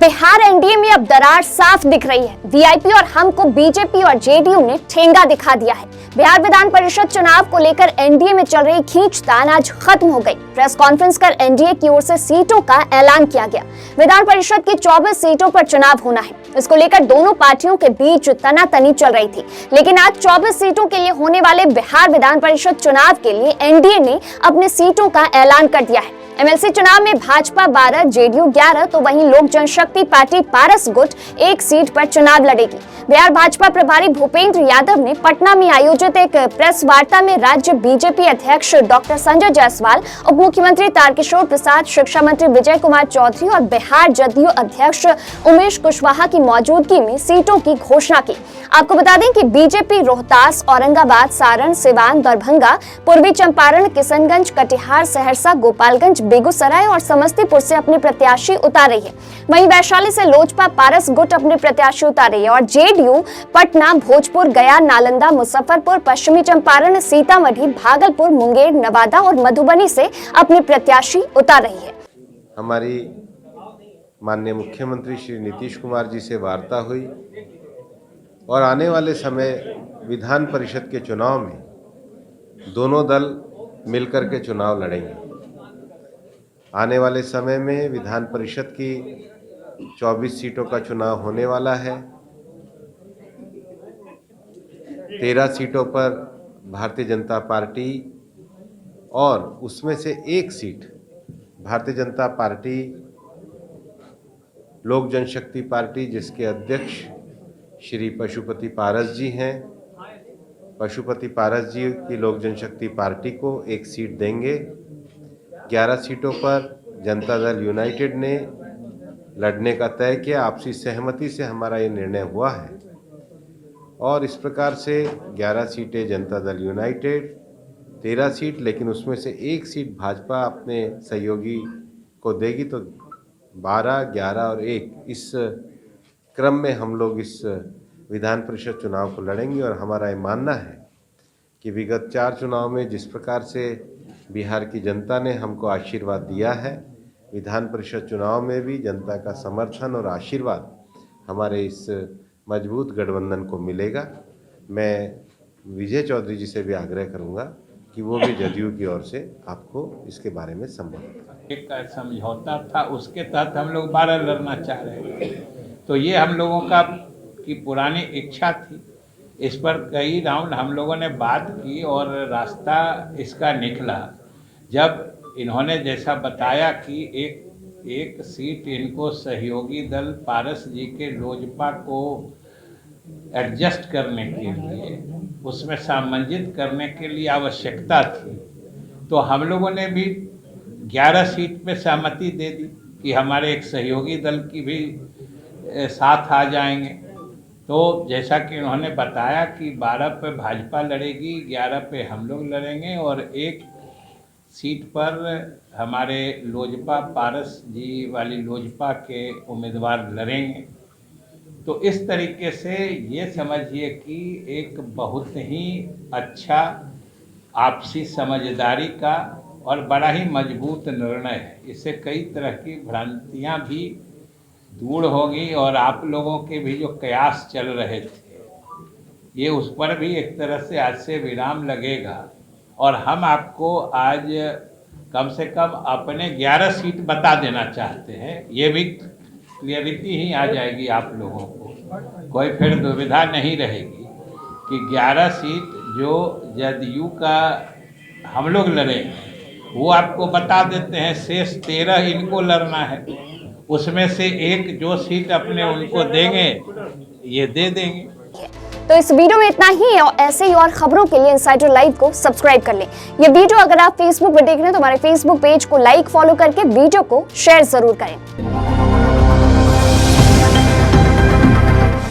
Bihar NDA में अब दरार साफ दिख रही है। वीआईपी और हम को बीजेपी और जेडीयू ने ठेंगा दिखा दिया है। बिहार विधान परिषद चुनाव को लेकर एनडीए में चल रही खींचतान आज खत्म हो गई। प्रेस कॉन्फ्रेंस कर एनडीए की ओर से सीटों का ऐलान किया गया। विधान परिषद की 24 सीटों पर चुनाव होना है। इसको लेकर दोनों पार्टियों के बीच तनातनी चल रही थी, लेकिन आज 24 सीटों के लिए होने वाले बिहार विधान परिषद चुनाव के लिए एनडीए ने अपने सीटों का ऐलान कर दिया है। एमएलसी चुनाव में भाजपा 12, जेडीयू 11 तो वहीं लोक जनशक्ति पार्टी पारस गुट एक सीट पर चुनाव लड़ेगी। बिहार भाजपा प्रभारी भूपेंद्र यादव ने पटना में आयोजित एक प्रेस वार्ता में राज्य बीजेपी अध्यक्ष डॉक्टर संजय जायसवाल, उप मुख्यमंत्री तारकिशोर प्रसाद, शिक्षा मंत्री विजय कुमार चौधरी और बिहार जदयू अध्यक्ष उमेश कुशवाहा की मौजूदगी में सीटों की घोषणा की। आपको बता दें कि बीजेपी रोहतास, औरंगाबाद, सारण, सिवान, दरभंगा, पूर्वी चंपारण, किशनगंज, कटिहार, सहरसा, गोपालगंज, बेगूसराय और समस्तीपुर से अपने प्रत्याशी उतार रही है। वहीं वैशाली से लोजपा पारस गुट अपने प्रत्याशी उतार रही है और जेडीयू पटना, भोजपुर, गया, नालंदा, मुजफ्फरपुर, पश्चिमी चंपारण, सीतामढ़ी, भागलपुर, मुंगेर, नवादा और मधुबनी से अपने प्रत्याशी उतार रही है। हमारी माननीय मुख्यमंत्री श्री नीतीश कुमार जी से वार्ता हुई और आने वाले समय विधान परिषद के चुनाव में दोनों दल मिलकर के चुनाव लड़ेंगे। आने वाले समय में विधान परिषद की 24 सीटों का चुनाव होने वाला है। 13 सीटों पर भारतीय जनता पार्टी और उसमें से एक सीट भारतीय जनता पार्टी लोक जनशक्ति पार्टी, जिसके अध्यक्ष श्री पशुपति पारस जी हैं। पशुपति पारस जी की लोक जनशक्ति पार्टी को एक सीट देंगे। 11 सीटों पर जनता दल यूनाइटेड ने लड़ने का तय किया। आपसी सहमति से हमारा ये निर्णय हुआ है और इस प्रकार से 11 सीटें जनता दल यूनाइटेड, 13 सीट, लेकिन उसमें से एक सीट भाजपा अपने सहयोगी को देगी। तो 12, 11 और 1 इस क्रम में हम लोग इस विधान परिषद चुनाव को लड़ेंगे। और हमारा ये मानना है कि विगत 4 चुनाव में जिस प्रकार से बिहार की जनता ने हमको आशीर्वाद दिया है, विधान परिषद चुनाव में भी जनता का समर्थन और आशीर्वाद हमारे इस मजबूत गठबंधन को मिलेगा। मैं विजय चौधरी जी से भी आग्रह करूंगा कि वो भी जदयू की ओर से आपको इसके बारे में संबोधित करें। एक समझौता था, उसके तहत हम लोग 12 लड़ना चाह रहे थे। तो ये हम लोगों की पुरानी इच्छा थी। इस पर कई राउंड हम लोगों ने बात की और रास्ता इसका निकला जब इन्होंने जैसा बताया कि एक सीट इनको सहयोगी दल पारस जी के लोजपा को एडजस्ट करने के लिए, उसमें सामंजस्य करने के लिए आवश्यकता थी। तो हम लोगों ने भी 11 सीट पे सहमति दे दी कि हमारे एक सहयोगी दल की भी साथ आ जाएंगे। तो जैसा कि उन्होंने बताया कि 12 पे भाजपा लड़ेगी, 11 पे हम लोग लड़ेंगे और एक सीट पर हमारे लोजपा पारस जी वाली लोजपा के उम्मीदवार लड़ेंगे। तो इस तरीके से ये समझिए कि एक बहुत ही अच्छा आपसी समझदारी का और बड़ा ही मजबूत निर्णय है। इससे कई तरह की भ्रांतियां भी दूर होगी और आप लोगों के भी जो कयास चल रहे थे, ये उस पर भी एक तरह से आज से विराम लगेगा। और हम आपको आज कम से कम अपने 11 सीट बता देना चाहते हैं। ये भी क्लियरिटी ही आ जाएगी आप लोगों को, कोई फिर दुविधा नहीं रहेगी कि 11 सीट जो जदयू का हम लोग लड़ेंगे वो आपको बता देते हैं। शेष 13 इनको लड़ना है, उसमें से एक जो सीट अपने उनको देंगे ये दे देंगे। तो इस वीडियो में इतना ही है और ऐसे ही और खबरों के लिए इनसाइडर लाइव को सब्सक्राइब कर लें। ये वीडियो अगर आप फेसबुक पर देख रहे हैं तो हमारे फेसबुक पेज को लाइक, फॉलो करके वीडियो को शेयर जरूर करें।